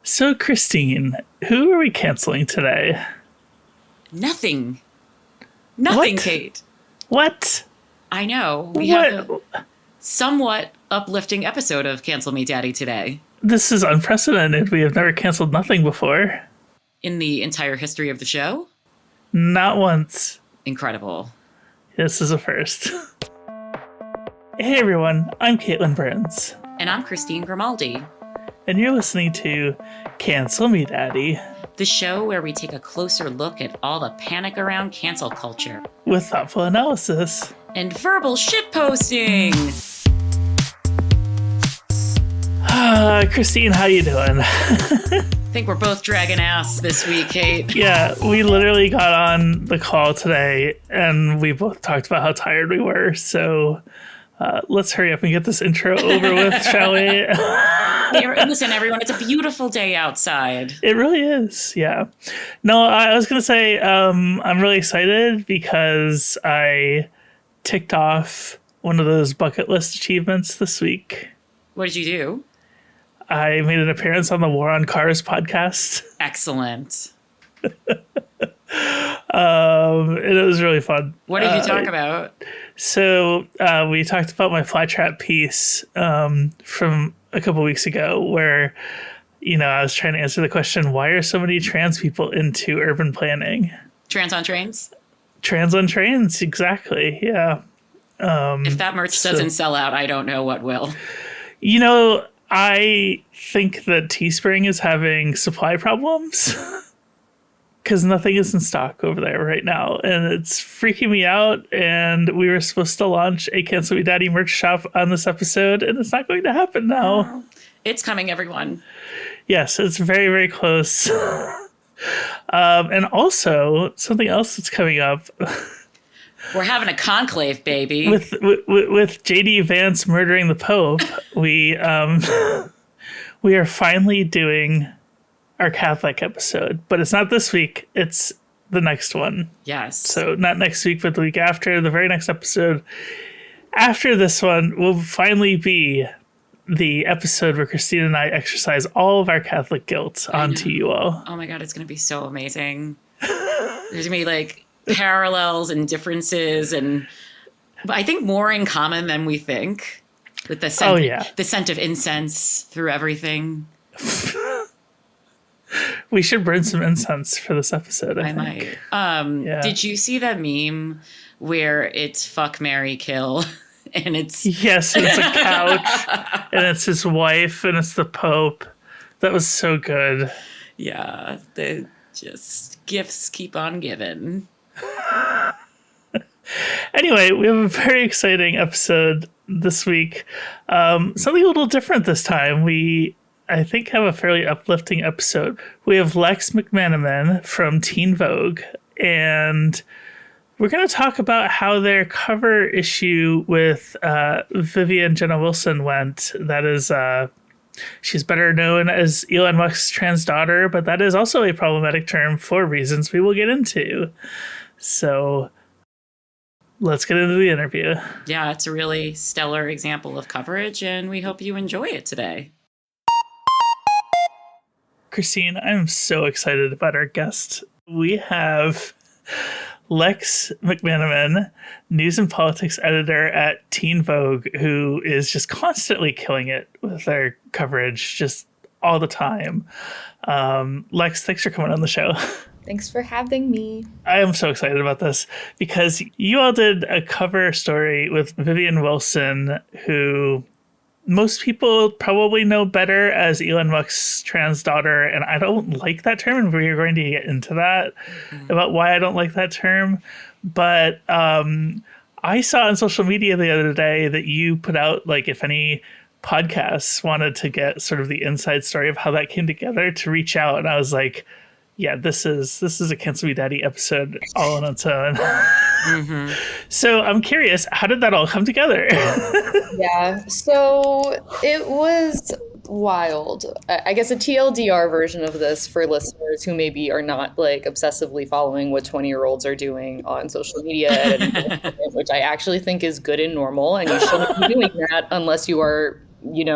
So, Christine, who are we canceling today? Nothing. Nothing, What? Kate. What? I know. We have a somewhat uplifting episode of Cancel Me Daddy today. This is unprecedented. We have never canceled nothing before. In the entire history of the show? Not once. Incredible. This is a first. Hey everyone, I'm Caitlin Burns. And I'm Christine Grimaldi. And you're listening to Cancel Me Daddy, the show where we take a closer look at all the panic around cancel culture. with thoughtful analysis. And verbal shitposting. Christine, how you doing? I think we're both dragging ass this week, Kate. Yeah, we literally got on the call today and we both talked about how tired we were. So let's hurry up and get this intro over with, shall we? Listen, everyone, it's a beautiful day outside. It really is, yeah. No, I was going to say I'm really excited because I ticked off one of those bucket list achievements this week. What did you do? I made an appearance on the War on Cars podcast. Excellent. And it was really fun. What did you talk about? So we talked about my flytrap piece from a couple weeks ago where, I was trying to answer the question, why are so many trans people into urban planning? Trans on trains? Trans on trains, exactly, yeah. If that merch doesn't sell out, I don't know what will. I think that Teespring is having supply problems because nothing is in stock over there right now. And it's freaking me out. And we were supposed to launch a Cancel Me Daddy merch shop on this episode, and it's not going to happen now. It's coming, everyone. Yes, it's very, very close. And also, something else that's coming up. We're having a conclave, baby. With JD Vance murdering the Pope, we are finally doing our Catholic episode, but it's not this week. It's the next one. Yes. So not next week, but the week after. The very next episode after this one will finally be the episode where Christine and I exercise all of our Catholic guilt onto you all. Oh my God, it's going to be so amazing. There's going to be parallels and differences, but I think more in common than we think, with the scent, the scent of incense through everything. We should burn some incense for this episode. I think. Might. Did you see that meme where it's fuck, marry, kill, and it's it's a couch and it's his wife and it's the Pope? That was so good. Yeah, the just gifts keep on giving. Anyway, we have a very exciting episode this week. Something a little different this time. We, I think, have a fairly uplifting episode. We have Lex McMenamin from Teen Vogue, and we're going to talk about how their cover issue with Vivian Jenna Wilson went. That is, she's better known as Elon Musk's trans daughter, but that is also a problematic term for reasons we will get into. So let's get into the interview. Yeah, it's a really stellar example of coverage, and we hope you enjoy it today. Christine, I'm so excited about our guest. We have Lex McMenamin, news and politics editor at Teen Vogue, who is just constantly killing it with their coverage just all the time. Lex, thanks for coming on the show. Thanks for having me. I am so excited about this because you all did a cover story with Vivian Wilson, who most people probably know better as Elon Musk's trans daughter. And I don't like that term, and we're going to get into that about why I don't like that term. But I saw on social media the other day that you put out, if any podcasts wanted to get sort of the inside story of how that came together, to reach out. And I was like, yeah, this is a Cancel Me Daddy episode all on its own. Mm-hmm. So I'm curious, how did that all come together? Yeah, so it was wild. I guess a TLDR version of this for listeners who maybe are not obsessively following what 20-year-olds are doing on social media, which I actually think is good and normal, and you shouldn't be doing that unless you are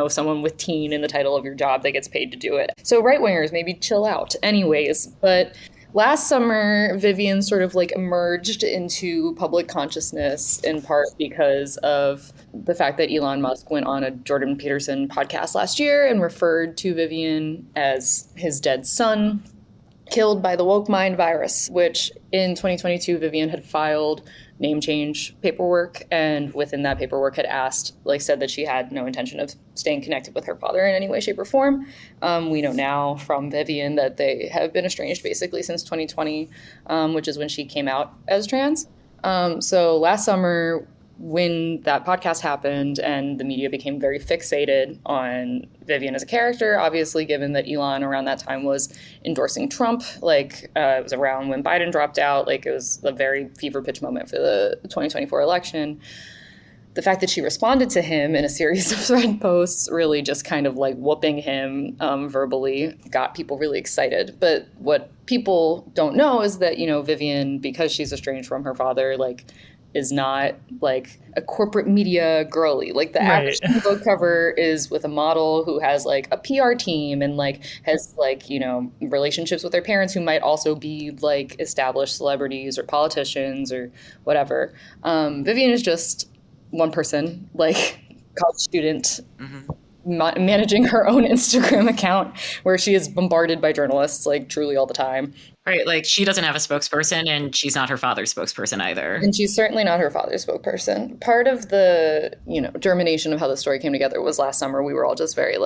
someone with teen in the title of your job that gets paid to do it. So right-wingers, maybe chill out. Anyways, but last summer, Vivian sort of like emerged into public consciousness in part because of the fact that Elon Musk went on a Jordan Peterson podcast last year and referred to Vivian as his dead son, killed by the woke mind virus, which in 2022, Vivian had filed name change paperwork, and within that paperwork had said that she had no intention of staying connected with her father in any way, shape, or form. We know now from Vivian that they have been estranged basically since 2020, which is when she came out as trans. So last summer, when that podcast happened and the media became very fixated on Vivian as a character, obviously given that Elon around that time was endorsing Trump, it was around when Biden dropped out, it was a very fever pitch moment for the 2024 election. The fact that she responded to him in a series of thread posts, really just kind of whooping him verbally, got people really excited. But what people don't know is that, Vivian, because she's estranged from her father, is not a corporate media girly. The average Teen Vogue cover is with a model who has a PR team and has relationships with their parents who might also be established celebrities or politicians or whatever. Vivian is just one person, college student, managing her own Instagram account where she is bombarded by journalists truly all the time. Right. She doesn't have a spokesperson, and she's not her father's spokesperson either. And she's certainly not her father's spokesperson. Part of the, germination of how the story came together was last summer. We were all just very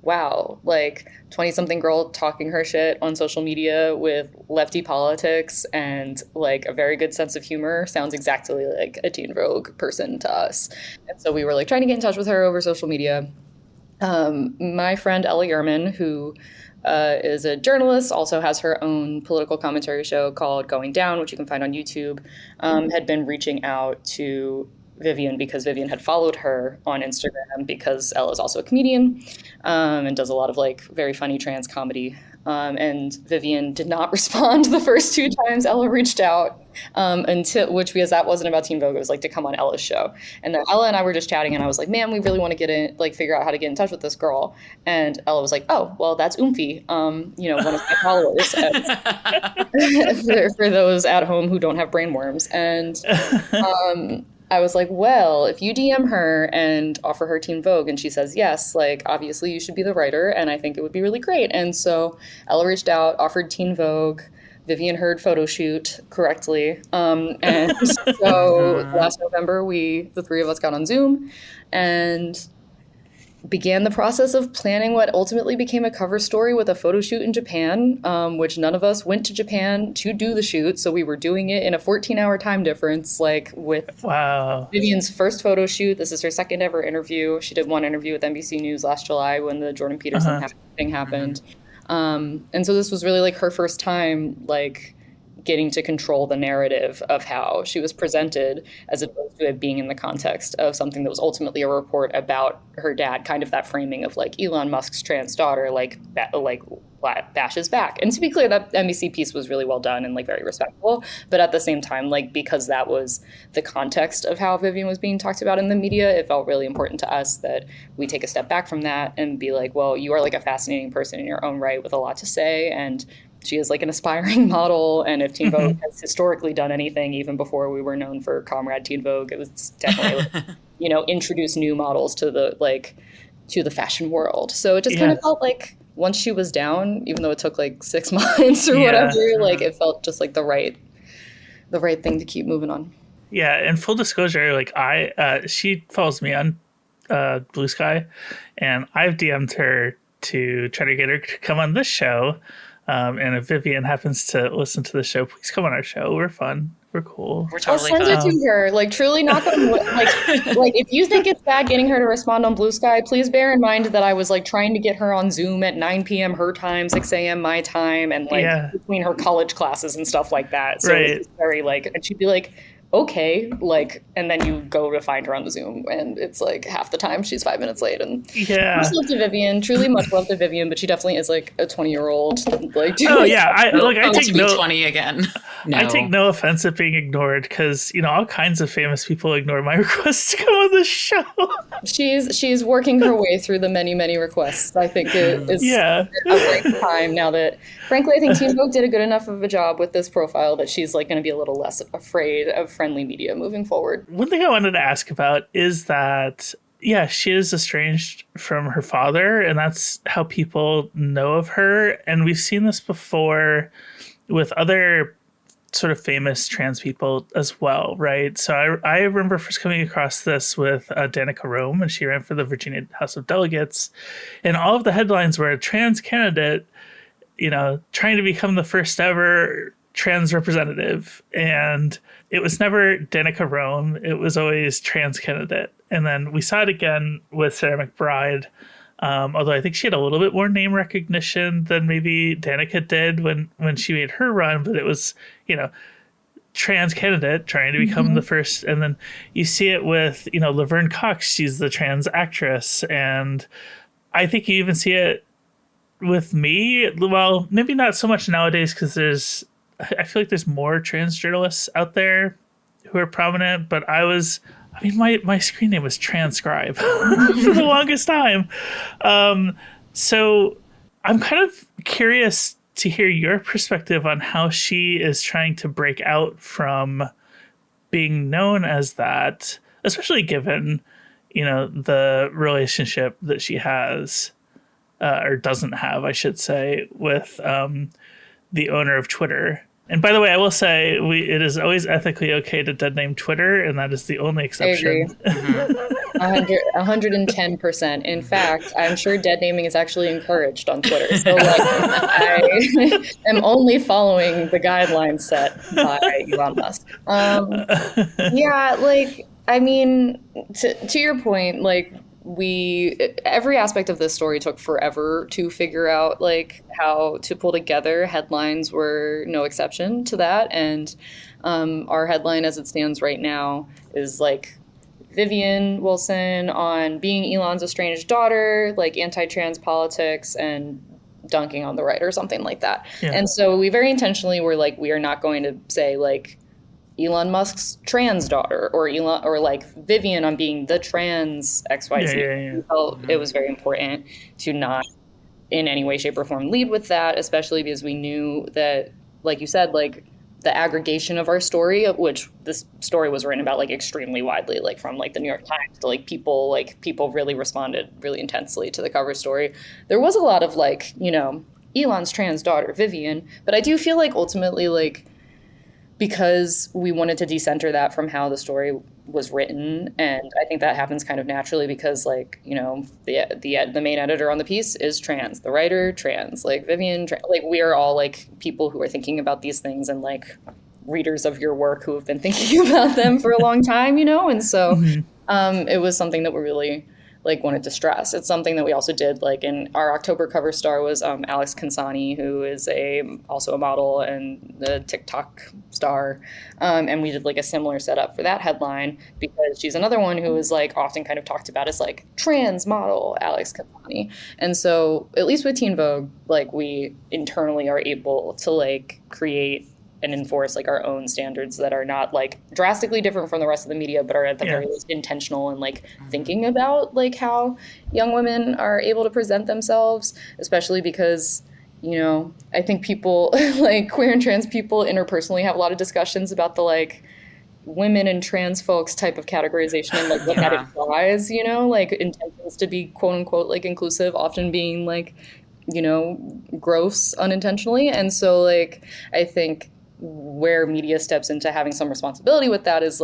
wow, 20-something girl talking her shit on social media with lefty politics and a very good sense of humor sounds exactly like a Teen Vogue person to us. And so we were trying to get in touch with her over social media. My friend Ella Yerman, who is a journalist, also has her own political commentary show called Going Down, which you can find on YouTube, had been reaching out to Vivian because Vivian had followed her on Instagram because Ella is also a comedian and does a lot of very funny trans comedy. And Vivian did not respond the first two times Ella reached out because that wasn't about Teen Vogue. It was to come on Ella's show. And then Ella and I were just chatting and I was like, man, we really want to get in, figure out how to get in touch with this girl. And Ella was like, oh, well, that's Oomphy, one of my followers. for those at home who don't have brain worms. And I was like, well, if you DM her and offer her Teen Vogue and she says yes, obviously you should be the writer and I think it would be really great. And so Ella reached out, offered Teen Vogue. Vivian heard photo shoot correctly. And so last November, the three of us got on Zoom and began the process of planning what ultimately became a cover story with a photo shoot in Japan, which none of us went to Japan to do the shoot. So we were doing it in a 14-hour time difference, with Vivian's first photo shoot. This is her second ever interview. She did one interview with NBC News last July when the Jordan Peterson thing happened. And so this was really her first time, getting to control the narrative of how she was presented as opposed to it being in the context of something that was ultimately a report about her dad, kind of that framing of Elon Musk's trans daughter, bashes back. And to be clear, that NBC piece was really well done and very respectful. But at the same time, because that was the context of how Vivian was being talked about in the media, it felt really important to us that we take a step back from that and be well, you are a fascinating person in your own right with a lot to say. And she is an aspiring model. And if Teen Vogue has historically done anything, even before we were known for Comrade Teen Vogue, it was definitely, introduce new models to the fashion world. So it just kind of felt once she was down, even though it took 6 months or whatever, it felt just the right thing to keep moving on. Yeah. And full disclosure, she follows me on Bluesky and I've DM'd her to try to get her to come on this show. And if Vivian happens to listen to the show, please come on our show. We're fun. We're cool. We're totally I'll send it to her. Truly knock on wood. If you think it's bad getting her to respond on Bluesky, please bear in mind that I was trying to get her on Zoom at 9 p.m. her time, 6 a.m. my time, and between her college classes and stuff like that. So it was very and she'd be okay, and then you go to find her on the Zoom and it's half the time she's 5 minutes late. And much love to Vivian, truly much love to Vivian, but she definitely is a 20-year-old. I take note. 20 again. No. I take no offense at being ignored because, all kinds of famous people ignore my requests to come on the show. She's working her way through the many, many requests. I think it is a right time now that, frankly, I think Teen Vogue did a good enough of a job with this profile that she's like going to be a little less afraid of friendly media moving forward. One thing I wanted to ask about is that, she is estranged from her father, and that's how people know of her. And we've seen this before with other sort of famous trans people as well, right? So I remember first coming across this with Danica Rome, and she ran for the Virginia House of Delegates, and all of the headlines were a trans candidate, trying to become the first ever trans representative. And it was never Danica Rome, it was always trans candidate. And then we saw it again with Sarah McBride, although I think she had a little bit more name recognition than maybe Danica did when she made her run, but it was, trans candidate trying to become the first. And then you see it with, Laverne Cox, she's the trans actress. And I think you even see it with me. Well, maybe not so much nowadays because I feel like there's more trans journalists out there who are prominent, but my screen name was Transcribe for the longest time. So I'm kind of curious to hear your perspective on how she is trying to break out from being known as that, especially given, the relationship that she has, or doesn't have, I should say, with the owner of Twitter. And by the way, I will say it is always ethically okay to dead name Twitter, and that is the only exception. I agree. 110%. In fact, I'm sure dead naming is actually encouraged on Twitter. So I am only following the guidelines set by Elon Musk. To your point, every aspect of this story took forever to figure out how to pull together. Headlines were no exception to that, and our headline as it stands right now is Vivian Wilson on being Elon's estranged daughter, anti-trans politics and dunking on the right or something like that. And so we very intentionally were we are not going to say Elon Musk's trans daughter or Vivian on being the trans XYZ. We felt it was very important to not in any way, shape, or form lead with that, especially because we knew that, like you said, the aggregation of our story, of which this story was written about extremely widely, from the New York Times to people really responded really intensely to the cover story. There was a lot of Elon's trans daughter, Vivian, but I do feel ultimately because we wanted to decenter that from how the story was written. And I think that happens kind of naturally because the main editor on the piece is trans, the writer trans, Vivian, we are all people who are thinking about these things and readers of your work who have been thinking about them for a long time, and so it was something that we really wanted to stress. It's something that we also did in our October cover star was Alex Kansani, who is also a model and the TikTok star. And we did a similar setup for that headline because she's another one who is often kind of talked about as trans model Alex Kansani. And so at least with Teen Vogue, we internally are able to create and enforce our own standards that are not drastically different from the rest of the media, but are at the very least intentional and thinking about how young women are able to present themselves, especially because, I think people queer and trans people interpersonally have a lot of discussions about the women and trans folks type of categorization and what that implies, intentions to be quote unquote inclusive, often being gross unintentionally. And so I think where media steps into having some responsibility with that is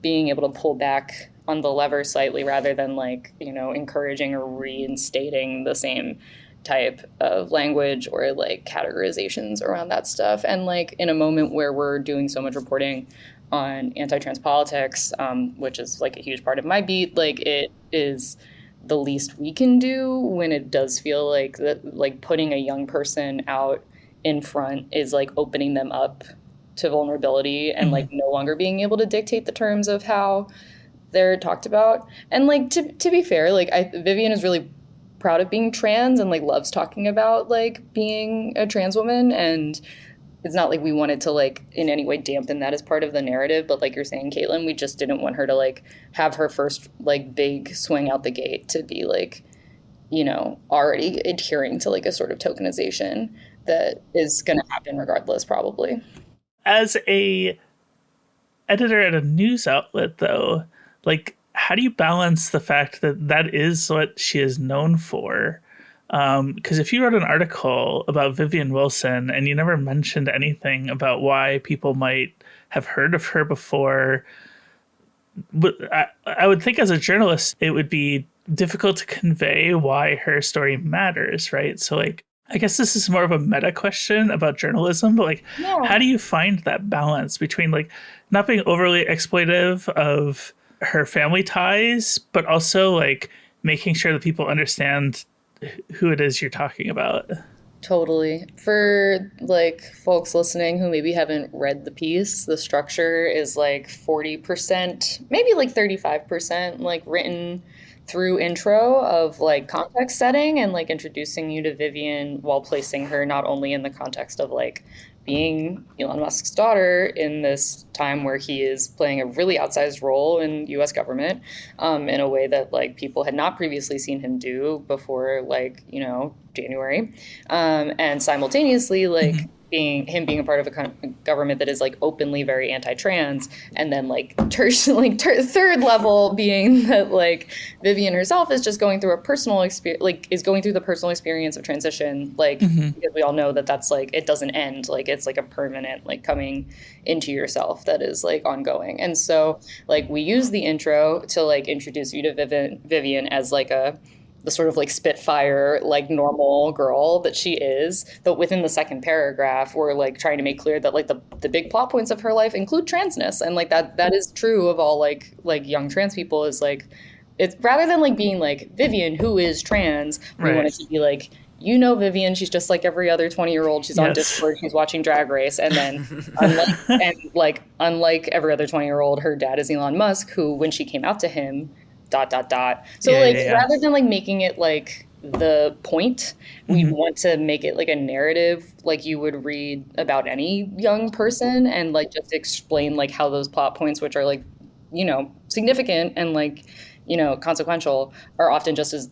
being able to pull back on the lever slightly rather than encouraging or reinstating the same type of language or categorizations around that stuff. And in a moment where we're doing so much reporting on anti-trans politics, which is a huge part of my beat, it is the least we can do when it does feel that putting a young person out in front is opening them up to vulnerability and no longer being able to dictate the terms of how they're talked about. And to be fair, Vivian is really proud of being trans and loves talking about being a trans woman, and it's not like we wanted to like in any way dampen that as part of the narrative, but like you're saying, Katelyn, we just didn't want her to like have her first like big swing out the gate to be like, you know, already adhering to like a sort of tokenization that is going to happen regardless, probably. As a editor at a news outlet, though, like, how do you balance the fact that that is what she is known for? Because if you wrote an article about Vivian Wilson and you never mentioned anything about why people might have heard of her before, I would think as a journalist, it would be difficult to convey why her story matters, right? So, like, I guess this is more of a meta question about journalism, but like, how do you find that balance between like not being overly exploitive of her family ties, but also like making sure that people understand who it is you're talking about? Totally. For like folks listening who maybe haven't read the piece, the structure is like 40%, maybe like 35%, like written through intro of like context setting and like introducing you to Vivian while placing her not only in the context of like being Elon Musk's daughter in this time where he is playing a really outsized role in US government, in a way that like people had not previously seen him do before, like, you know, January, and simultaneously like being a part of a government that is like openly very anti-trans, and then like third level being that like Vivian herself is just going through a personal experience, like is going through the personal experience of transition, like because we all know that that's like it doesn't end, like it's like a permanent like coming into yourself that is like ongoing. And so like we use the intro to like introduce you to Vivian as like the sort of like spitfire, like normal girl that she is. But within the second paragraph, we're like trying to make clear that like the big plot points of her life include transness. And like that is true of all like young trans people, is like, it's rather than like being like Vivian, who is trans, we want it to be like, you know, Vivian, she's just like every other 20-year-old. She's on Discord, she's watching Drag Race. And then unlike every other 20-year-old, her dad is Elon Musk, who when she came out to him, ... So rather than like making it like the point, we want to make it like a narrative like you would read about any young person, and like just explain like how those plot points, which are like, you know, significant and like, you know, consequential, are often just as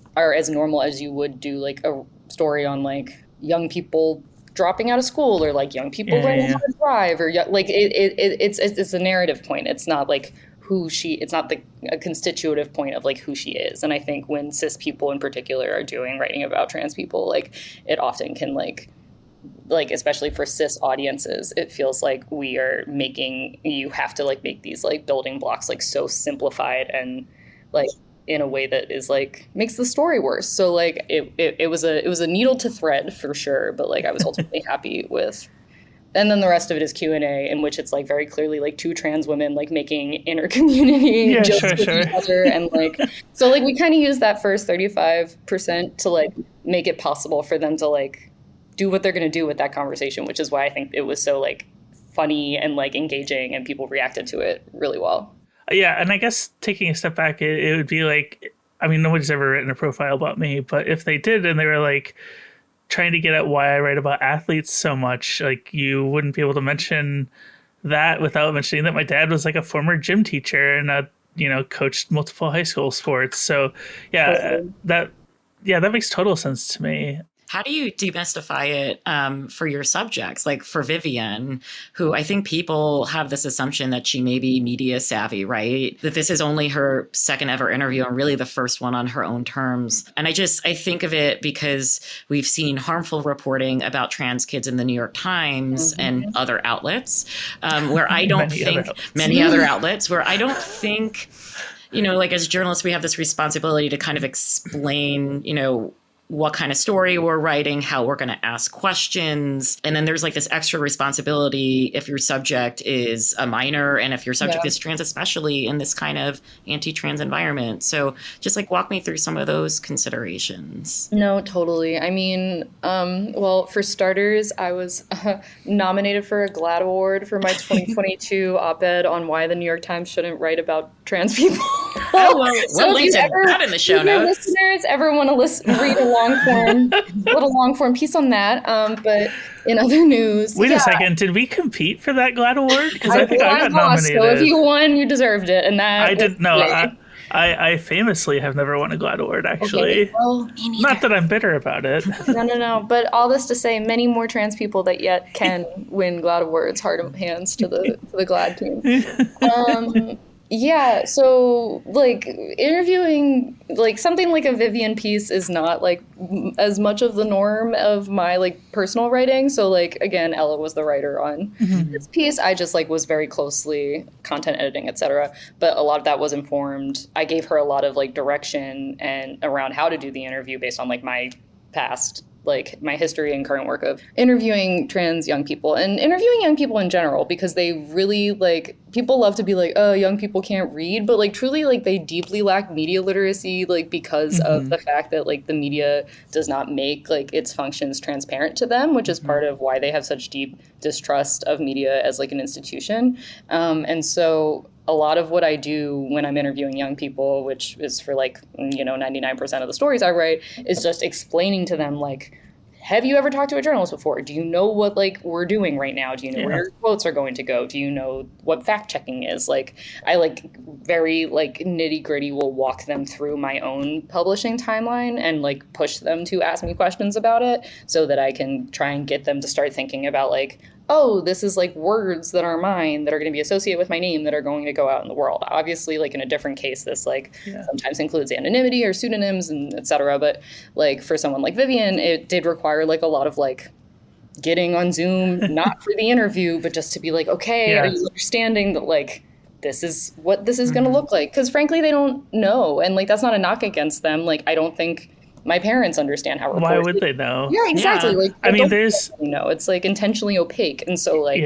normal as you would do like a story on like young people dropping out of school, or like young people learning how to drive, or like it's a narrative point. It's not like it's not a constitutive point of like who she is. And I think when cis people in particular are writing about trans people, like it often can like especially for cis audiences, it feels like you have to like make these like building blocks like so simplified and like in a way that is like makes the story worse. So like it was a needle to thread for sure, but like I was ultimately happy with. And then the rest of it is Q&A, in which it's like very clearly like two trans women like making inner community jokes with each other. And like, so like we kind of use that first 35% to like make it possible for them to like do what they're going to do with that conversation, which is why I think it was so like funny and like engaging, and people reacted to it really well. Yeah. And I guess taking a step back, it would be like, I mean, nobody's ever written a profile about me, but if they did and they were like trying to get at why I write about athletes so much, like you wouldn't be able to mention that without mentioning that my dad was like a former gym teacher and coached multiple high school sports. So that makes total sense to me. How do you demystify it for your subjects? Like for Vivian, who I think people have this assumption that she may be media savvy, right? That this is only her second ever interview and really the first one on her own terms. And I think of it because we've seen harmful reporting about trans kids in the New York Times and other outlets, where I don't many other outlets where I don't think, you know, like as journalists, we have this responsibility to kind of explain, you know, what kind of story we're writing, how we're going to ask questions. And then there's like this extra responsibility if your subject is a minor and if your subject is trans, especially in this kind of anti-trans environment. So just like walk me through some of those considerations. No, totally. I mean, well, for starters, I was nominated for a GLAAD Award for my 2022 op-ed on why the New York Times shouldn't write about trans people. Oh, well, we'll link to that in the show notes. Listeners ever want to read a long form piece on that? But in other news, wait a second, did we compete for that GLAAD award? Because I think I got nominated. So if you won, you deserved it, and that I didn't know. I famously have never won a GLAAD award, actually. Okay, well, not that I'm bitter about it. No. But all this to say, many more trans people that yet can win GLAAD awards. Heart of hands to the GLAAD team. Yeah, so like interviewing like something like a Vivian piece is not like as much of the norm of my like personal writing. So like again, Ella was the writer on this piece. I just like was very closely content editing, etc. But a lot of that was informed. I gave her a lot of like direction and around how to do the interview based on like my past, like my history and current work of interviewing trans young people and interviewing young people in general, because they really like, people love to be like, oh, young people can't read, but like truly like they deeply lack media literacy, like because of the fact that like the media does not make like its functions transparent to them, which is part of why they have such deep distrust of media as like an institution. And so a lot of what I do when I'm interviewing young people, which is for like, 99% of the stories I write, is just explaining to them like, have you ever talked to a journalist before? Do you know what like we're doing right now? Do you know where your quotes are going to go? Do you know what fact checking is? Like I like very like nitty gritty will walk them through my own publishing timeline and like push them to ask me questions about it so that I can try and get them to start thinking about like, oh, this is like words that are mine that are going to be associated with my name that are going to go out in the world. Obviously, like in a different case, this like sometimes includes anonymity or pseudonyms and et cetera. But like for someone like Vivian, it did require like a lot of like getting on Zoom, not for the interview, but just to be like, okay, are you understanding that like this is what this is going to look like? Because frankly, they don't know. And like that's not a knock against them. Like I don't think my parents understand how reporters. Why would they know? Yeah, exactly. Like I mean, there's it's like intentionally opaque, and so like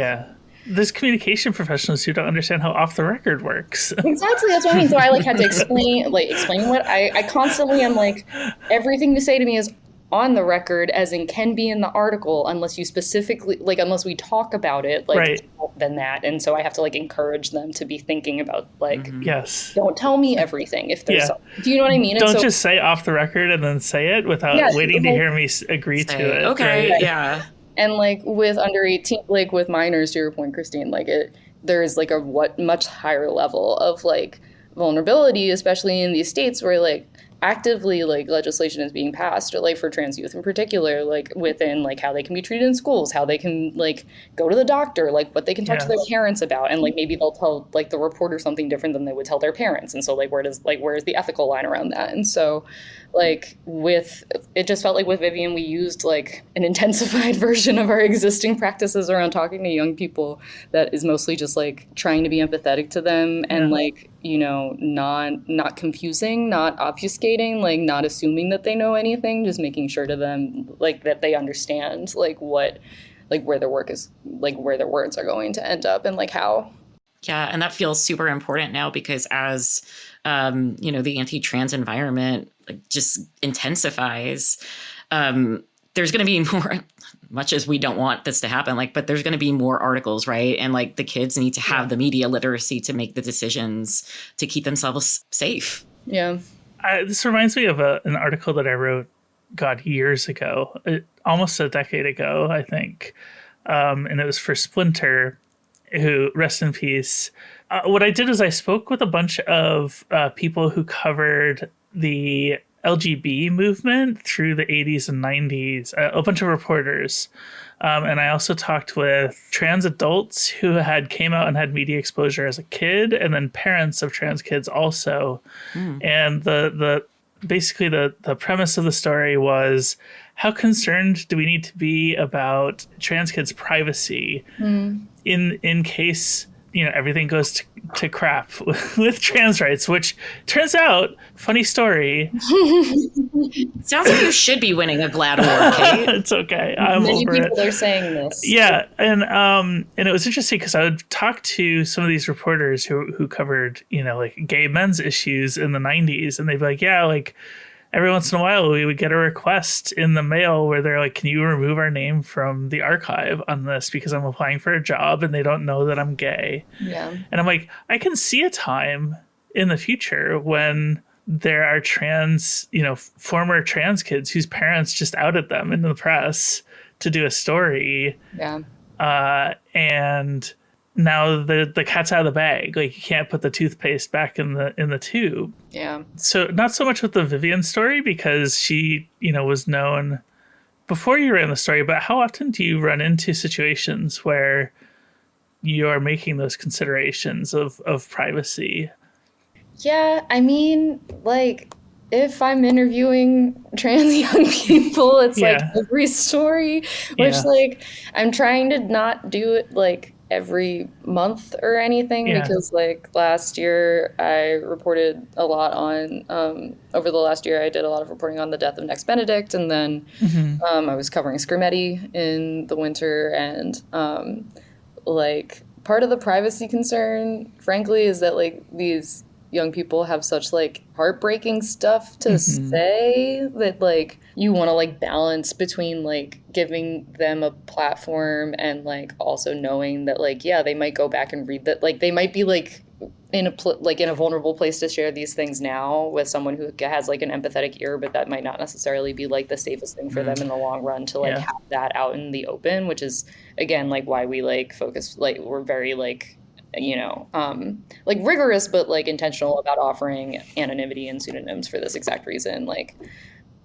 there's communication professionals who don't understand how off the record works. Exactly, that's what I mean. So I like had to explain what I constantly am like, everything you say to me is on the record, as in can be in the article, unless you specifically like unless we talk about it like than that. And so I have to like encourage them to be thinking about like don't tell me everythteen if there's do you know what I mean? Don't just say off the record and then say it without waiting to hear me agree to it. Okay, right? And like with under 18, like with minors, to your point, Christine, like there's like a much higher level of like vulnerability, especially in these states where like actively like legislation is being passed, or like for trans youth in particular, like within like how they can be treated in schools, how they can like go to the doctor, like what they can talk to their parents about, and like maybe they'll tell like the reporter something different than they would tell their parents, and so like where's the ethical line around that? And so like it just felt like with Vivian we used like an intensified version of our existing practices around talking to young people that is mostly just like trying to be empathetic to them and like not confusing, not obfuscating, like not assuming that they know anything, just making sure to them like that they understand like what like where their work is, like where their words are going to end up and like how. Yeah, and that feels super important now because as the anti-trans environment like just intensifies, there's going to be more, much as we don't want this to happen, like, but there's going to be more articles, right? And like the kids need to have the media literacy to make the decisions to keep themselves safe. Yeah. This reminds me of an article that I wrote, years ago, almost a decade ago, I think. And it was for Splinter, who, rest in peace. What I did is I spoke with a bunch of people who covered the LGB movement through the 80s and 90s, a bunch of reporters. And I also talked with trans adults who came out and had media exposure as a kid, and then parents of trans kids also. And basically the premise of the story was, how concerned do we need to be about trans kids' privacy in case everything goes to crap with trans rights, which turns out, funny story. Sounds like you should be winning a GLAAD award, Kate. It's okay. I'm Many over people it. are saying this. Yeah, and it was interesting because I would talk to some of these reporters who covered, like gay men's issues in the 90s, and they'd be like, yeah, like every once in a while we would get a request in the mail where they're like, can you remove our name from the archive on this because I'm applying for a job and they don't know that I'm gay. Yeah. And I'm like, I can see a time in the future when there are trans, former trans kids whose parents just outed them in the press to do a story. Yeah. And now the cat's out of the bag. Like, you can't put the toothpaste back in the tube. Yeah. So not so much with the Vivian story, because she, was known before you ran the story, but how often do you run into situations where you are making those considerations of privacy? Yeah, I mean, like, if I'm interviewing trans young people, it's like every story, which like I'm trying to not do it like every month or anything, because like last year I reported a lot on over the last year I did a lot of reporting on the death of Next Benedict, and then I was covering Scrimeti in the winter, and like part of the privacy concern, frankly, is that like these young people have such like heartbreaking stuff to say that like you want to like balance between like giving them a platform and like also knowing that like they might go back and read that, like they might be like in a vulnerable place to share these things now with someone who has like an empathetic ear, but that might not necessarily be like the safest thing for them in the long run to like have that out in the open, which is again like why we like focus, like we're very like like rigorous but like intentional about offering anonymity and pseudonyms for this exact reason. Like,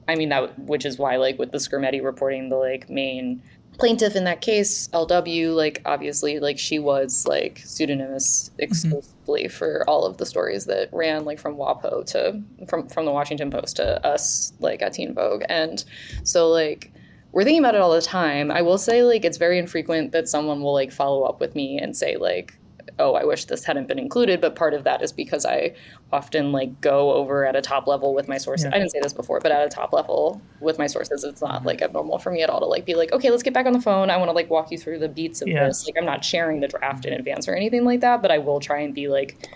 I mean, that, which is why like with the Scrimeti reporting, the like main plaintiff in that case, LW, like obviously like she was like pseudonymous exclusively for all of the stories that ran like from WAPO to from the Washington Post to us like at Teen Vogue. And so like we're thinking about it all the time. I will say like it's very infrequent that someone will like follow up with me and say like, oh, I wish this hadn't been included. But part of that is because I often like go over at a top level with my sources. I didn't say this before, but at a top level with my sources, it's not like abnormal for me at all to like be like, okay, let's get back on the phone. I want to like walk you through the beats of this. Like I'm not sharing the draft in advance or anything like that, but I will try and be like,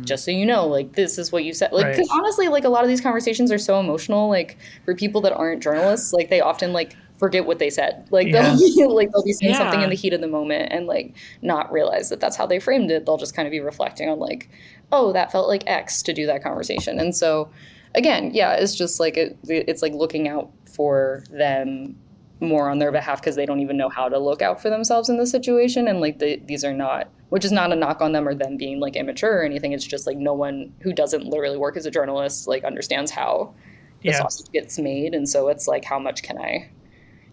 just so you know, like this is what you said. Like, because honestly, like a lot of these conversations are so emotional. Like for people that aren't journalists, like they often like forget what they said. Like they'll be saying something in the heat of the moment and like not realize that that's how they framed it. They'll just kind of be reflecting on like, oh, that felt like X to do that conversation. And so again, it's just like it's like looking out for them more on their behalf because they don't even know how to look out for themselves in this situation. And like these are not, which is not a knock on them or them being like immature or anything. It's just like no one who doesn't literally work as a journalist like understands how the sausage gets made. And so it's like, how much can I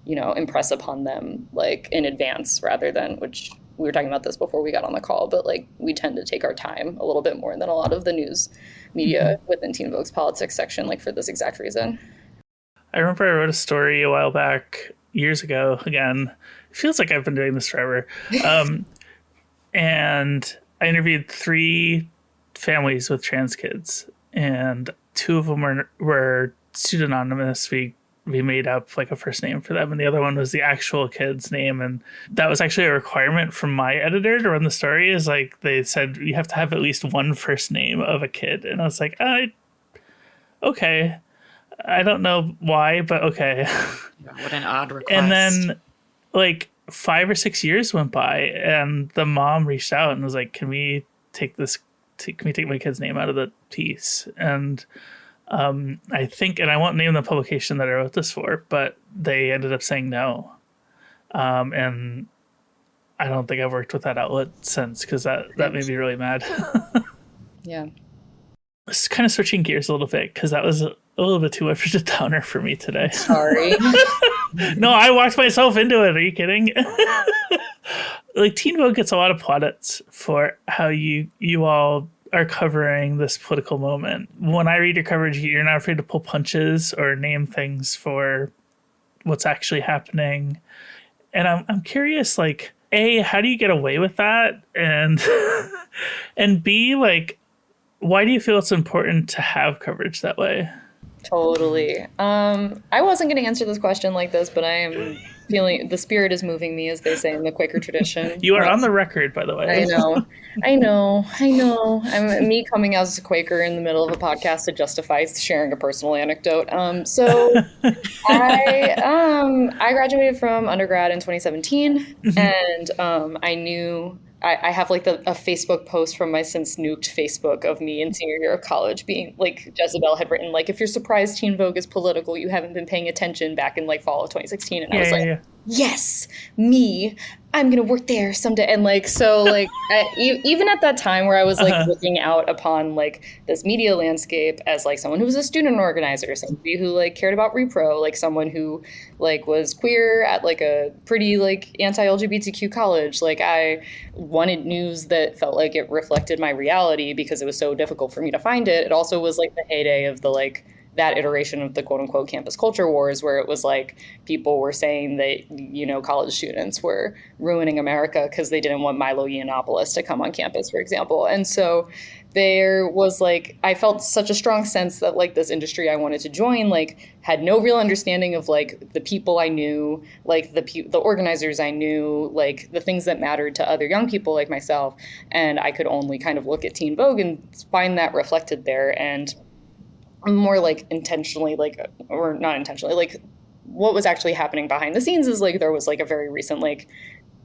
impress upon them like in advance rather than, which we were talking about this before we got on the call, but like we tend to take our time a little bit more than a lot of the news media within Teen Vogue's politics section, like for this exact reason. I remember I wrote a story a while back, years ago, again, it feels like I've been doing this forever. And I interviewed 3 families with trans kids, and 2 of them were pseudonymous. We made up like a first name for them, and the other one was the actual kid's name. And that was actually a requirement from my editor to run the story, is like they said you have to have at least one first name of a kid. And I was like, okay, I don't know why, but okay. What an odd request. And then like 5 or 6 years went by, and the mom reached out and was like, can we take my kid's name out of the piece? And I think, and I won't name the publication that I wrote this for, but they ended up saying no. And I don't think I've worked with that outlet since, because that made me really mad. Yeah. It's kind of switching gears a little bit, because that was a little bit too much of a downer for me today. Sorry. No, I walked myself into it. Are you kidding? Like Teen Vogue gets a lot of plaudits for how you all are covering this political moment. When I read your coverage, you're not afraid to pull punches or name things for what's actually happening. And I'm curious, like, A, how do you get away with that? And and B, like, why do you feel it's important to have coverage that way? Totally. I wasn't going to answer this question like this, but I am feeling the spirit is moving me, as they say in the Quaker tradition. You are on the record, by the way. I know. I'm me coming out as a Quaker in the middle of a podcast to justify sharing a personal anecdote. So I graduated from undergrad in 2017, and I knew I have like a Facebook post from my since nuked Facebook of me in senior year of college being like, Jezebel had written like, if you're surprised Teen Vogue is political, you haven't been paying attention, back in like fall of 2016. And I was like, yes, me, I'm going to work there someday. And like, so like, even at that time where I was like looking out upon like this media landscape as like someone who was a student organizer, somebody who like cared about repro, like someone who like was queer at like a pretty like anti-LGBTQ college, like I wanted news that felt like it reflected my reality because it was so difficult for me to find it. It also was like the heyday of the like that iteration of the quote unquote campus culture wars, where it was like people were saying that, you know, college students were ruining America because they didn't want Milo Yiannopoulos to come on campus, for example. And so there was like, I felt such a strong sense that like this industry I wanted to join, like had no real understanding of like the people I knew, like the organizers I knew, like the things that mattered to other young people like myself. And I could only kind of look at Teen Vogue and find that reflected there. And more like intentionally, like, or not intentionally, like what was actually happening behind the scenes is like there was like a very recent like,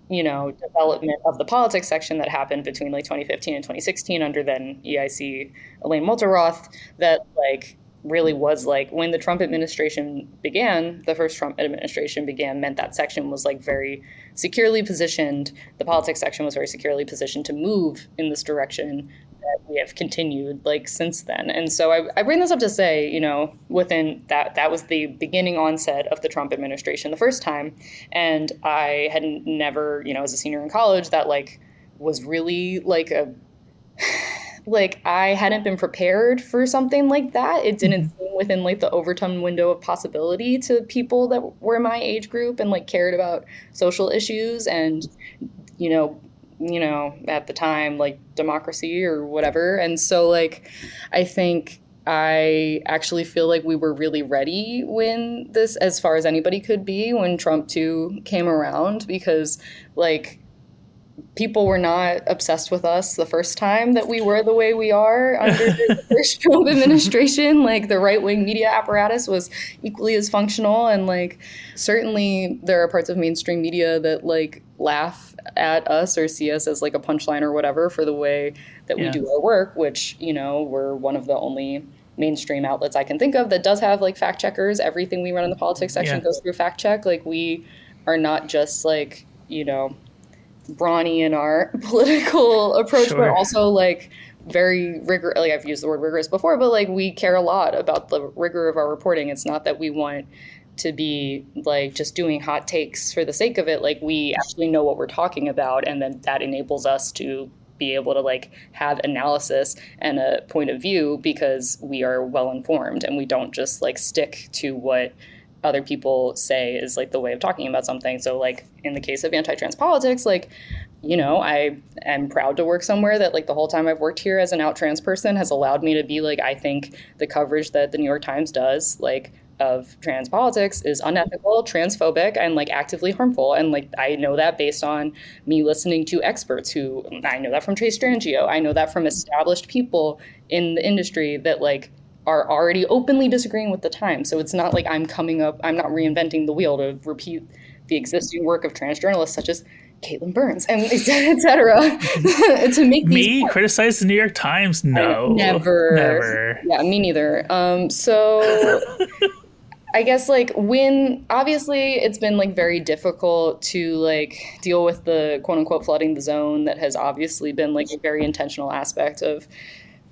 you know, development of the politics section that happened between like 2015 and 2016 under then EIC Elaine Multeroth that like really was like when the Trump administration began, the first Trump administration began, meant that section was like very securely positioned. The politics section was very securely positioned to move in this direction that we have continued like since then. And so I bring this up to say, you know, within that was the beginning onset of the Trump administration the first time. And I had never, you know, as a senior in college, that like was really like a like I hadn't been prepared for something like that. It didn't seem within like the overtime window of possibility to people that were my age group and like cared about social issues and, you know, at the time, like democracy or whatever. And so like, I think I actually feel like we were really ready when this, as far as anybody could be, when Trump 2 came around, because like people were not obsessed with us the first time that we were the way we are under the first Trump administration. Like the right-wing media apparatus was equally as functional. And like, certainly there are parts of mainstream media that like laugh at us or see us as like a punchline or whatever for the way that we do our work, which, you know, we're one of the only mainstream outlets I can think of that does have like fact checkers. Everything we run in the politics section goes through fact check. Like we are not just like, you know, brawny in our political approach, but also like very rigorous. Like I've used the word rigorous before, but like we care a lot about the rigor of our reporting. It's not that we want to be like just doing hot takes for the sake of it. Like we actually know what we're talking about, and then that enables us to be able to like have analysis and a point of view because we are well informed and we don't just like stick to what other people say is like the way of talking about something. So like in the case of anti-trans politics, like, you know, I am proud to work somewhere that like the whole time I've worked here as an out trans person has allowed me to be like, I think the coverage that the New York Times does like of trans politics is unethical, transphobic, and like actively harmful. And like I know that based on me listening to experts who, I know that from Trace Strangio, I know that from established people in the industry that like are already openly disagreeing with the Times. So it's not like I'm not reinventing the wheel to repeat the existing work of trans journalists such as Caitlin Burns and et cetera, to make me criticize the New York Times. No, never. Yeah, me neither. So I guess like when obviously it's been like very difficult to like deal with the quote unquote flooding the zone that has obviously been like a very intentional aspect of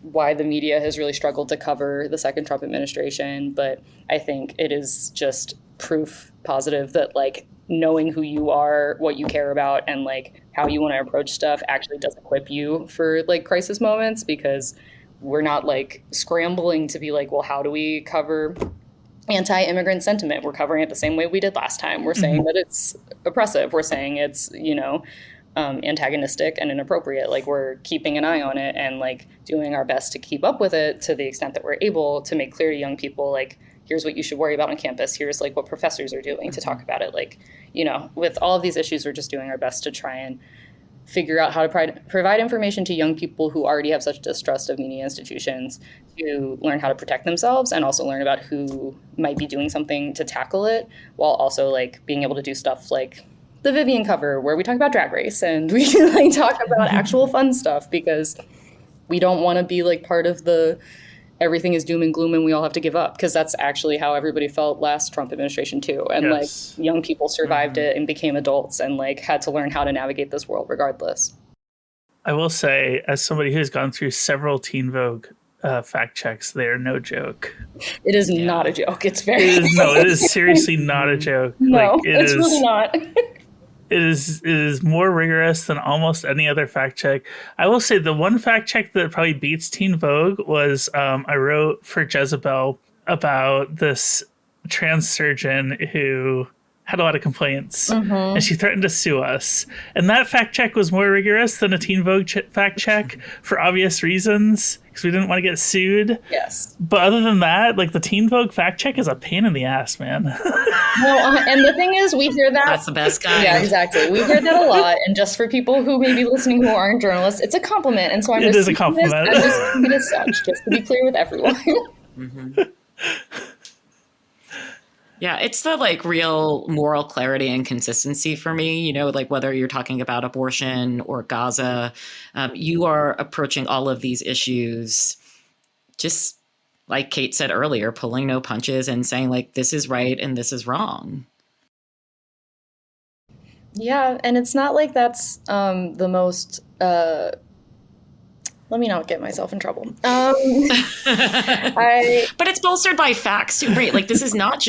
why the media has really struggled to cover the second Trump administration. But I think it is just proof positive that like knowing who you are, what you care about, and like how you want to approach stuff actually does equip you for like crisis moments, because we're not like scrambling to be like, well, how do we cover anti-immigrant sentiment? We're covering it the same way we did last time. We're saying that it's oppressive. We're saying it's, you know, antagonistic and inappropriate. Like we're keeping an eye on it and like doing our best to keep up with it to the extent that we're able to make clear to young people, like, here's what you should worry about on campus. Here's like what professors are doing to talk about it. Like, you know, with all of these issues, we're just doing our best to try and figure out how to provide information to young people who already have such distrust of media institutions to learn how to protect themselves and also learn about who might be doing something to tackle it, while also like being able to do stuff like the Vivian cover where we talk about Drag Race and we like talk about actual fun stuff, because we don't want to be like part of the everything is doom and gloom and we all have to give up, because that's actually how everybody felt last Trump administration too. And like young people survived it and became adults and like had to learn how to navigate this world regardless. I will say, as somebody who's gone through several Teen Vogue fact checks, they are no joke. It is not a joke. It's very it is seriously not a joke. No, it's really not. It is more rigorous than almost any other fact check. I will say the one fact check that probably beats Teen Vogue was I wrote for Jezebel about this trans surgeon who had a lot of complaints, and she threatened to sue us. And that fact check was more rigorous than a Teen Vogue fact check for obvious reasons, because we didn't want to get sued. Yes. But other than that, like the Teen Vogue fact check is a pain in the ass, man. No, and the thing is, we hear that. That's the best guy. Yeah, exactly. We hear that a lot. And just for people who may be listening who aren't journalists, it's a compliment. And so I'm it is a compliment. I'm just taking it as such, just to be clear with everyone. Yeah, it's the like real moral clarity and consistency for me, you know, like whether you're talking about abortion or Gaza, you are approaching all of these issues just like Kate said earlier, pulling no punches and saying like, this is right and this is wrong. Yeah, and it's not like that's the most... Let me not get myself in trouble. But it's bolstered by facts too, right? Like this is not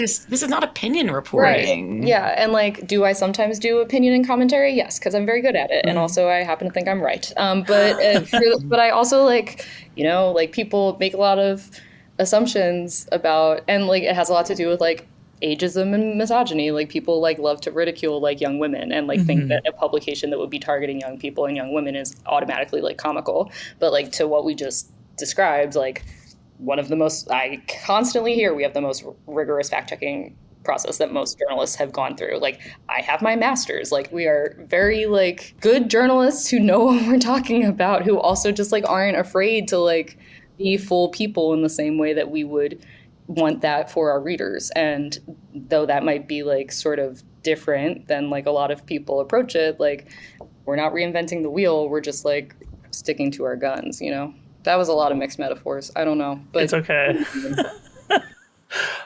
opinion reporting. Right. Yeah, and like, do I sometimes do opinion and commentary? Yes, because I'm very good at it, and also I happen to think I'm right. But I also like, you know, like people make a lot of assumptions about, and like it has a lot to do with like ageism and misogyny. Like people like love to ridicule like young women and like think that a publication that would be targeting young people and young women is automatically like comical. But like to what we just described, like one of the most, I constantly hear we have the most rigorous fact checking process that most journalists have gone through. Like I have my master's, like we are very like good journalists who know what we're talking about, who also just like aren't afraid to like be full people in the same way that we would want that for our readers. And though that might be like sort of different than like a lot of people approach it, like we're not reinventing the wheel, we're just like sticking to our guns, you know. That was a lot of mixed metaphors, I don't know, but it's okay.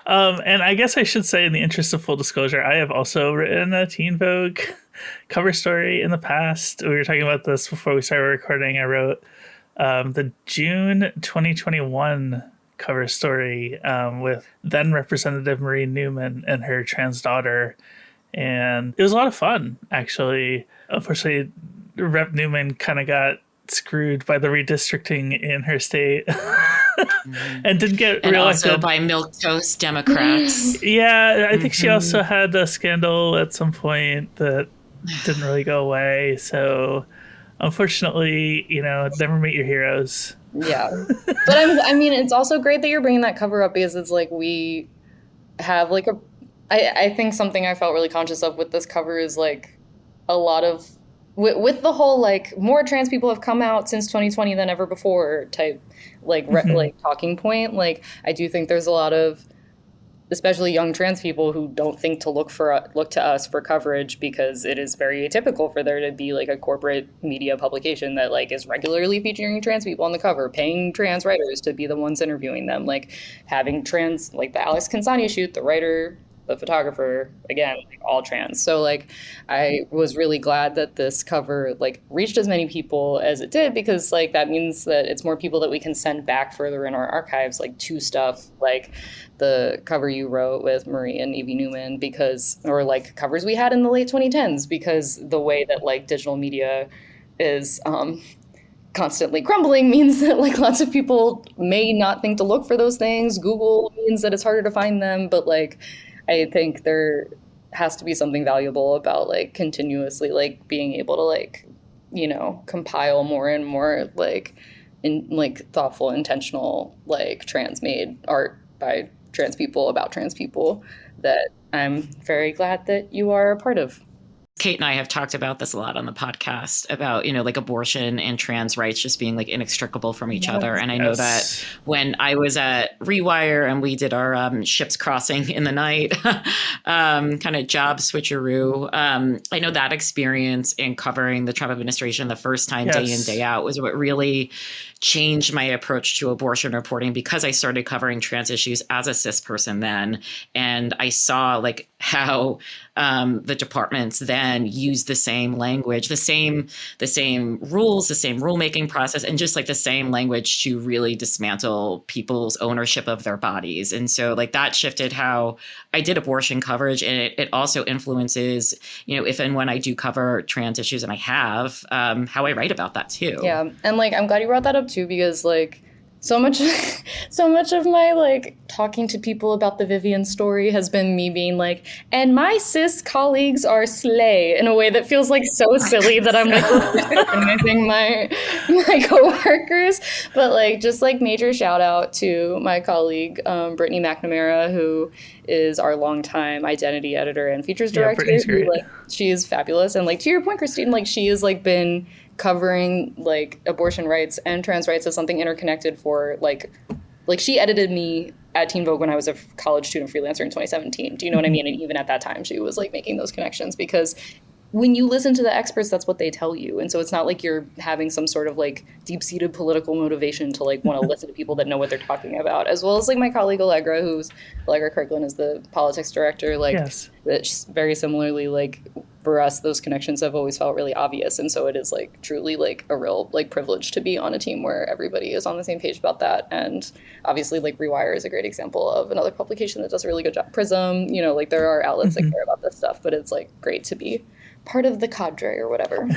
And I guess I should say, in the interest of full disclosure, I have also written a Teen Vogue cover story in the past. We were talking about this before we started recording. I wrote the June 2021 cover story with then Representative Marie Newman and her trans daughter, and it was a lot of fun, actually. Unfortunately, Rep Newman kind of got screwed by the redistricting in her state and didn't get reelected. Also by milquetoast Democrats. Yeah, I think she also had a scandal at some point that didn't really go away. So unfortunately, you know, never meet your heroes. Yeah. But I mean, it's also great that you're bringing that cover up, because it's like we have like I think something I felt really conscious of with this cover is like a lot of, with the whole like more trans people have come out since 2020 than ever before type like like talking point. Like I do think there's a lot of, especially young trans people, who don't think to look to us for coverage, because it is very atypical for there to be like a corporate media publication that like is regularly featuring trans people on the cover, paying trans writers to be the ones interviewing them, like having trans, like the Alex Consania shoot, the writer, the photographer, again, like all trans. So like I was really glad that this cover like reached as many people as it did, because like that means that it's more people that we can send back further in our archives, like to stuff like the cover you wrote with Marie and Evie Newman, because, or like covers we had in the late 2010s, because the way that like digital media is constantly crumbling means that like lots of people may not think to look for those things. Google means that it's harder to find them, but like I think there has to be something valuable about like continuously like being able to like, you know, compile more and more like in like thoughtful, intentional, like trans made art by trans people about trans people that I'm very glad that you are a part of. Kate and I have talked about this a lot on the podcast about, you know, like abortion and trans rights just being like inextricable from each other. And I know that when I was at Rewire and we did our ships crossing in the night kind of job switcheroo, I know that experience in covering the Trump administration the first time, day in, day out, was what really changed my approach to abortion reporting, because I started covering trans issues as a cis person then. And I saw like how the departments then use the same language, the same rules, the same rulemaking process, and just like the same language to really dismantle people's ownership of their bodies. And so like that shifted how I did abortion coverage. And it also influences, you know, if and when I do cover trans issues, and I have, how I write about that too. Yeah. And like, I'm glad you brought that up too, because like, so much of my like talking to people about the Vivian story has been me being like, and my cis colleagues are slay, in a way that feels like so silly that I'm like recognizing my coworkers. But like, just like major shout out to my colleague Brittany McNamara, who is our longtime identity editor and features director. Who, like, she is fabulous. And like, to your point, Christine, like she has like been covering like abortion rights and trans rights as something interconnected for like she edited me at Teen Vogue when I was a college student freelancer in 2017. Do you know what I mean? And even at that time, she was like making those connections, because when you listen to the experts, that's what they tell you. And so it's not like you're having some sort of like deep-seated political motivation to like want to listen to people that know what they're talking about, as well as like my colleague Allegra Kirkland is the politics director. Like that's very similarly, like for us, those connections have always felt really obvious. And so it is like truly like a real like privilege to be on a team where everybody is on the same page about that. And obviously like Rewire is a great example of another publication that does a really good job. Prism, you know, like there are outlets that care about this stuff, but it's like great to be part of the cadre or whatever.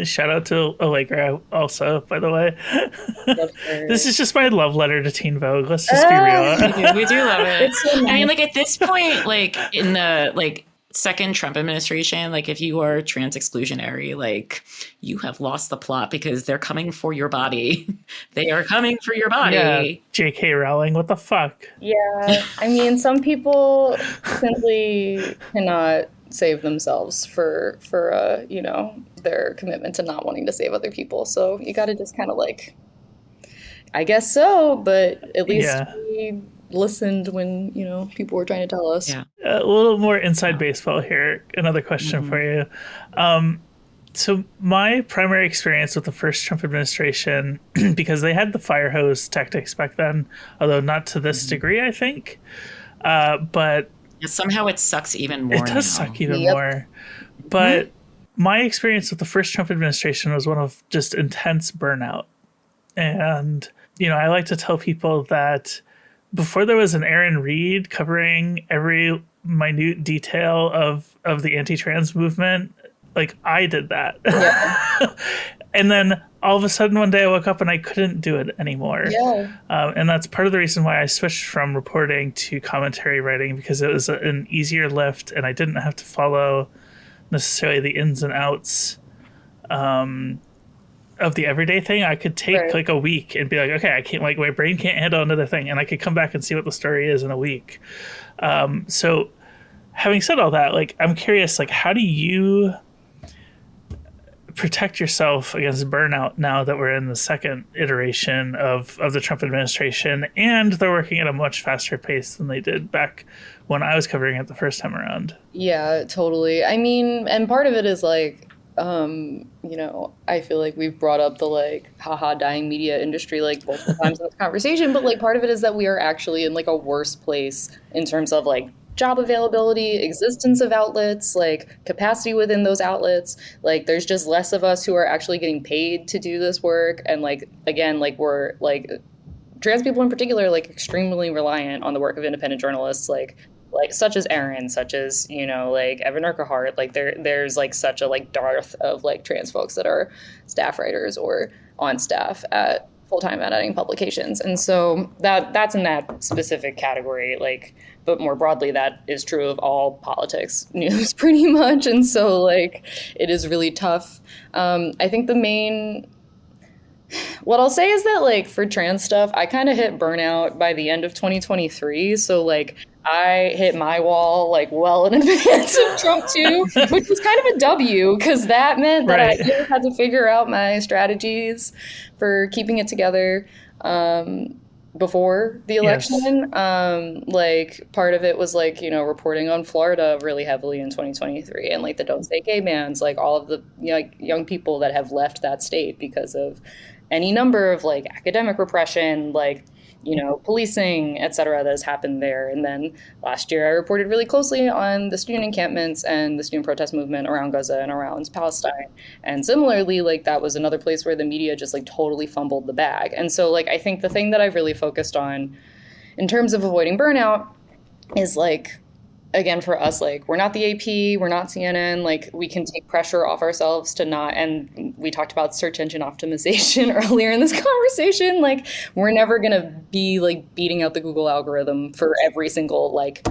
Shout out to Allegra also, by the way. This is just my love letter to Teen Vogue. Let's just be real. We do love it. So nice. I mean, like at this point, like in the like second Trump administration, like if you are trans exclusionary, like you have lost the plot, because they're coming for your body. They are coming for your body. Yeah, J.K. Rowling, what the fuck? Yeah, I mean, some people simply cannot save themselves for you know, their commitment to not wanting to save other people. So you got to just kind of like, I guess so, but at least we listened when, you know, people were trying to tell us. Yeah. A little more inside baseball here. Another question for you. So my primary experience with the first Trump administration, because they had the fire hose tactics back then, although not to this degree, I think, but somehow it sucks even more. It does suck even more. But my experience with the first Trump administration was one of just intense burnout. And, you know, I like to tell people that before there was an Aaron Reed covering every minute detail of the anti-trans movement, like I did that. Yeah. And then all of a sudden one day I woke up and I couldn't do it anymore. Yeah. And that's part of the reason why I switched from reporting to commentary writing, because it was an easier lift and I didn't have to follow necessarily the ins and outs of the everyday thing. I could take like a week and be like, okay, I can't, like my brain can't handle another thing. And I could come back and see what the story is in a week. So having said all that, like, I'm curious, like, how do you protect yourself against burnout now that we're in the second iteration of the Trump administration, and they're working at a much faster pace than they did back when I was covering it the first time around? Yeah, totally. I mean, and part of it is like, you know, I feel like we've brought up the like, haha, dying media industry like multiple times in this conversation, but like part of it is that we are actually in like a worse place in terms of like job availability, existence of outlets, like capacity within those outlets. Like there's just less of us who are actually getting paid to do this work. And like, again, like we're like trans people in particular, like extremely reliant on the work of independent journalists, like such as Aaron, such as, you know, like Evan Urquhart. Like there's like such a like dearth of like trans folks that are staff writers or on staff at full-time editing publications. And so that's in that specific category, like, but more broadly, that is true of all politics news pretty much. And so like, it is really tough. I think what I'll say is that like for trans stuff, I kind of hit burnout by the end of 2023. So like, I hit my wall like well in advance of Trump too, which was kind of a W because that meant that I really had to figure out my strategies for keeping it together before the election. Yes. Like part of it was like, you know, reporting on Florida really heavily in 2023 and like the Don't Say Gay bans, like all of the young people that have left that state because of any number of like academic repression, like, you know, policing, et cetera, that has happened there. And then last year I reported really closely on the student encampments and the student protest movement around Gaza and around Palestine. And similarly, like that was another place where the media just like totally fumbled the bag. And so like, I think the thing that I've really focused on in terms of avoiding burnout is like, again, for us, like we're not the AP, we're not CNN, like we can take pressure off ourselves to not, and we talked about search engine optimization earlier in this conversation, like we're never gonna be like beating out the Google algorithm for every single like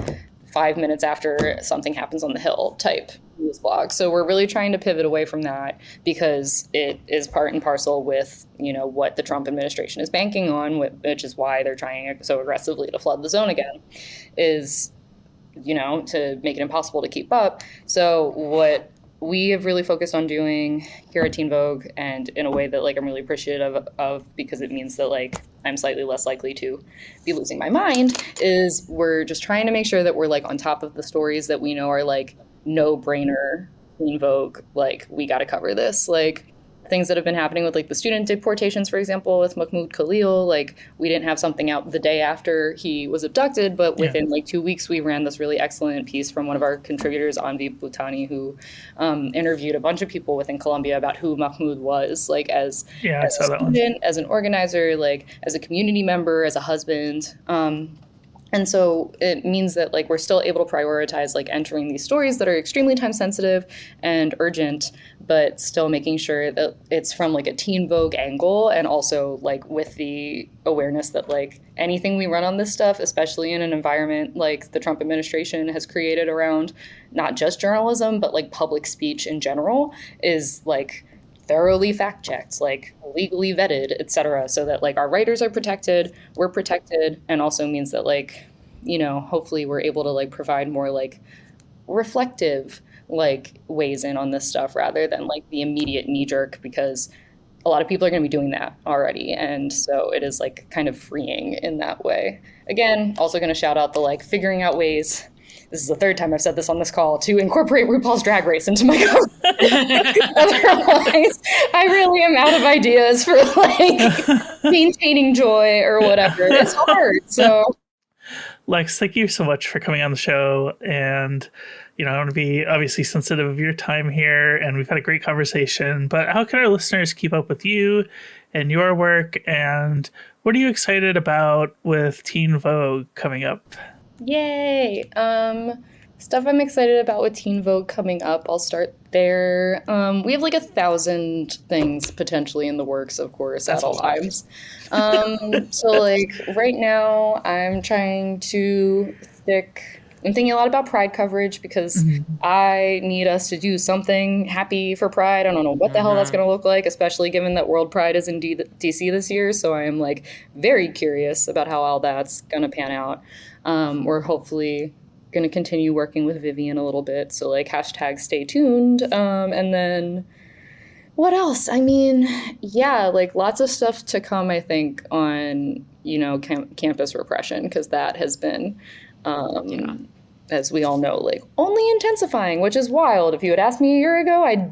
5 minutes after something happens on the Hill type news blog. So we're really trying to pivot away from that because it is part and parcel with, you know, what the Trump administration is banking on, which is why they're trying so aggressively to flood the zone again, is, you know, to make it impossible to keep up. So what we have really focused on doing here at Teen Vogue, and in a way that like I'm really appreciative of because it means that like I'm slightly less likely to be losing my mind, is we're just trying to make sure that we're like on top of the stories that we know are like no-brainer Teen Vogue, like we got to cover this, like things that have been happening with like the student deportations, for example, with Mahmoud Khalil. Like we didn't have something out the day after he was abducted, but within like 2 weeks, we ran this really excellent piece from one of our contributors, Anvi Bhutani, who interviewed a bunch of people within Colombia about who Mahmoud was, like as a student, as an organizer, like as a community member, as a husband. And so it means that like we're still able to prioritize like entering these stories that are extremely time sensitive and urgent, but still making sure that it's from like a Teen Vogue angle, and also like with the awareness that like anything we run on this stuff, especially in an environment like the Trump administration has created around not just journalism, but like public speech in general, is like thoroughly fact-checked, like legally vetted, et cetera, so that like our writers are protected, we're protected, and also means that like, you know, hopefully we're able to like provide more like reflective like ways in on this stuff rather than like the immediate knee-jerk, because a lot of people are going to be doing that already. And so it is like kind of freeing in that way. Again, also going to shout out the like figuring out ways, this is the third time I've said this on this call, to incorporate RuPaul's Drag Race into my content. Otherwise, I really am out of ideas for like maintaining joy or whatever. It's hard. So, Lex, thank you so much for coming on the show. And, you know, I want to be obviously sensitive of your time here, and we've had a great conversation. But how can our listeners keep up with you and your work? And what are you excited about with Teen Vogue coming up? Yay! Stuff I'm excited about with Teen Vogue coming up. I'll start there. We have like 1,000 things potentially in the works, of course, at all times. So like right now I'm trying to I'm thinking a lot about Pride coverage because I need us to do something happy for Pride. I don't know what the hell that's going to look like, especially given that World Pride is in DC this year. So I am like very curious about how all that's going to pan out. We're hopefully going to continue working with Vivian a little bit. So like hashtag stay tuned. And then what else? I mean, yeah, like lots of stuff to come, I think, on, you know, campus repression, because that has been, as we all know, like only intensifying, which is wild. If you had asked me a year ago, I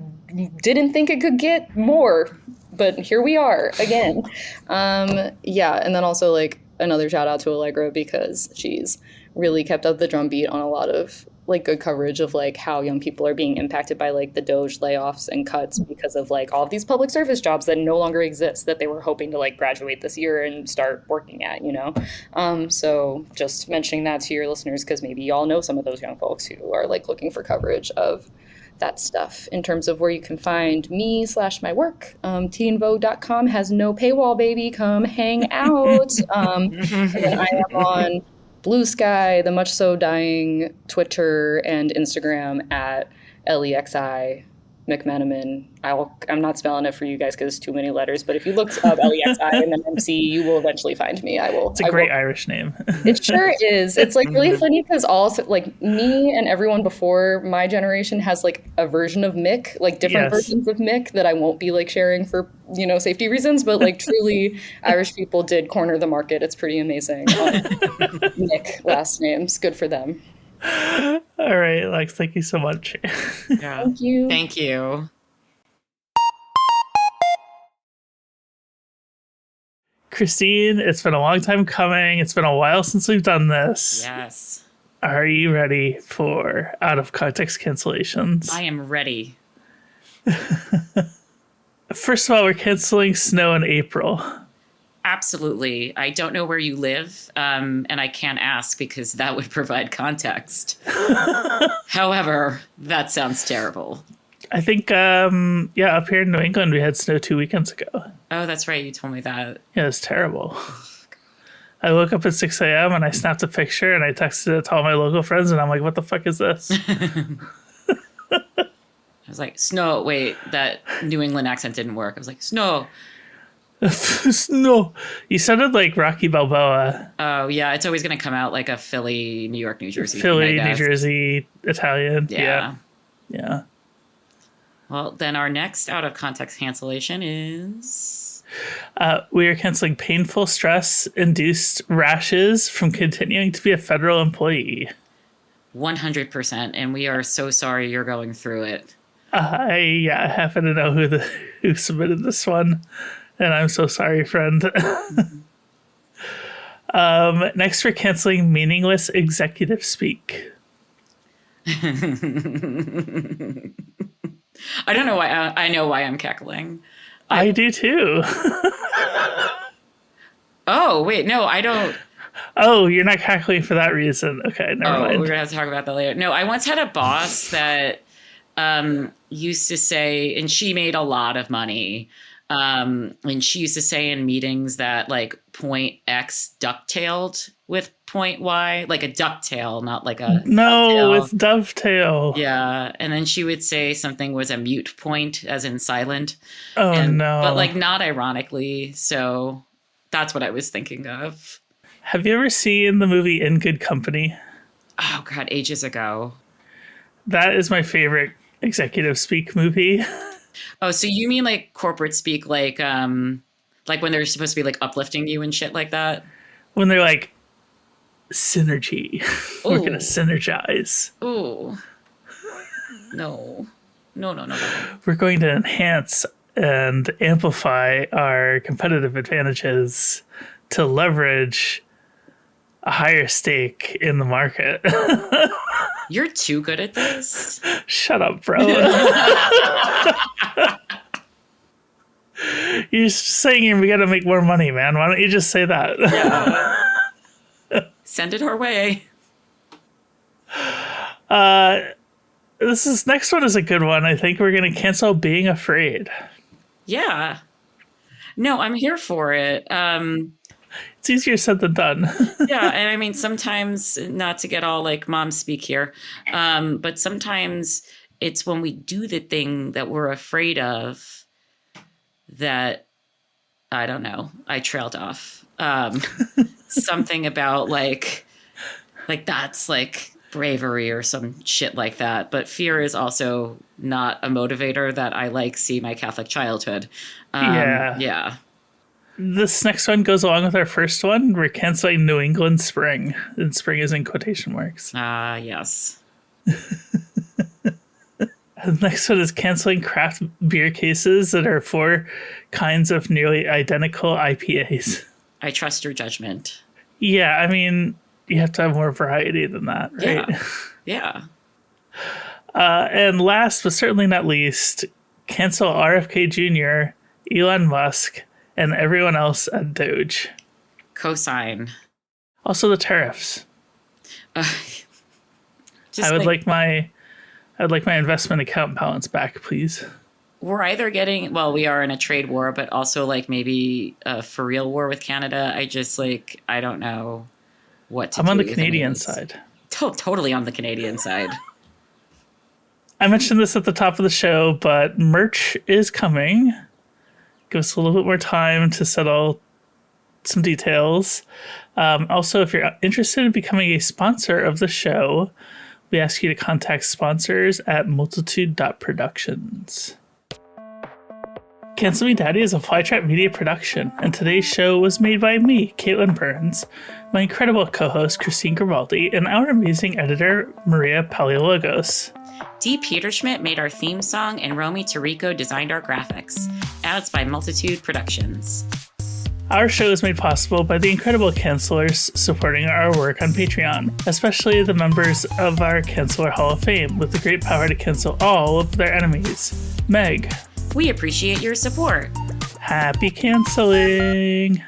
didn't think it could get more, but here we are again. Yeah. And then also like another shout out to Allegra, because she's really kept up the drumbeat on a lot of like good coverage of like how young people are being impacted by like the Doge layoffs and cuts because of like all of these public service jobs that no longer exist that they were hoping to like graduate this year and start working at, you know? So just mentioning that to your listeners, because maybe y'all know some of those young folks who are like looking for coverage of that stuff. In terms of where you can find me / my work, teenvogue.com has no paywall, baby. Come hang out. And then I am on Bluesky, the much so dying Twitter and Instagram at LEXI McMenamin. I'm not spelling it for you guys because it's too many letters, but if you look up Lexi and then MC, you will eventually find me. It's a great Irish name. It sure is. It's like really funny because also like me and everyone before my generation has like a version of Mick, like different versions of Mick that I won't be like sharing for, safety reasons, but like truly Irish people did corner the market. It's pretty amazing. Mick last names. Good for them. All right, Lex, thank you so much. Yeah. Thank you. Thank you. Christine, it's been a long time coming. It's been a while since we've done this. Yes. Are you ready for out of context cancellations? I am ready. First of all, we're canceling Snow in April. Absolutely. I don't know where you live, and I can't ask because that would provide context. However, that sounds terrible. I think, up here in New England, we had snow 2 weekends ago. Oh, that's right. You told me that. Yeah, it's terrible. I woke up at 6 a.m. and I snapped a picture and I texted it to all my local friends and I'm like, what the fuck is this? I was like, snow. Wait, that New England accent didn't work. I was like, snow. Snow. You sounded like Rocky Balboa. Oh, yeah. It's always going to come out like a Philly, New York, New Jersey. Philly, New Jersey, Italian. Yeah. Well, then our next out of context cancellation is... we are canceling painful stress-induced rashes from continuing to be a federal employee. 100%. And we are so sorry you're going through it. I happen to know who submitted this one. And I'm so sorry, friend. Next, we're canceling meaningless executive speak. I don't know why. I know why I'm cackling. I do too. Oh, wait. No, I don't. Oh, you're not cackling for that reason. Okay, never mind. We're going to have to talk about that later. No, I once had a boss that used to say, and she made a lot of money. And she used to say in meetings that like point X ducktailed with point Y, like a ducktail, not like a no, it's dovetail. Yeah, and then she would say something was a mute point, as in silent. Oh no! But like not ironically. So that's what I was thinking of. Have you ever seen the movie In Good Company? Oh God, ages ago. That is my favorite executive speak movie. Oh, so you mean like corporate speak, like when they're supposed to be like uplifting you and shit like that? When they're like, synergy. We're going to synergize. Ooh. No. We're going to enhance and amplify our competitive advantages to leverage a higher stake in the market. You're too good at this. Shut up, bro. You're saying we got to make more money, man. Why don't you just say that? Yeah. Send it our way. This next one is a good one. I think we're going to cancel being afraid. Yeah. No, I'm here for it. It's easier said than done. Yeah, and I mean, sometimes, not to get all like mom speak here, but sometimes it's when we do the thing that we're afraid of that, I don't know, I trailed off. Something about like that's like bravery or some shit like that. But fear is also not a motivator that I like see my Catholic childhood. Yeah. This next one goes along with our first one. We're canceling New England spring. And spring is in quotation marks. Yes. The next one is canceling craft beer cases that are 4 kinds of nearly identical IPAs. I trust your judgment. Yeah, I mean, you have to have more variety than that, right? Yeah. And last, but certainly not least, cancel RFK Jr., Elon Musk, and everyone else at Doge. Cosign. Also the tariffs. I would like my investment account balance back, please. We're either getting, well, we are in a trade war, but also like maybe a for real war with Canada. I just like, I don't know what to do. I'm on the Canadian side. Totally on the Canadian side. I mentioned this at the top of the show, but merch is coming. Give us a little bit more time to settle some details. Also, if you're interested in becoming a sponsor of the show, we ask you to contact sponsors at multitude.productions. Cancel Me Daddy is a Flytrap Media production, and today's show was made by me, Caitlin Burns, my incredible co-host Christine Grimaldi, and our amazing editor, Maria Paleologos. Dee Peterschmidt made our theme song, and Romy Tarico designed our graphics. Ads by Multitude Productions. Our show is made possible by the incredible cancelers supporting our work on Patreon, especially the members of our Canceler Hall of Fame with the great power to cancel all of their enemies. Meg. We appreciate your support. Happy canceling!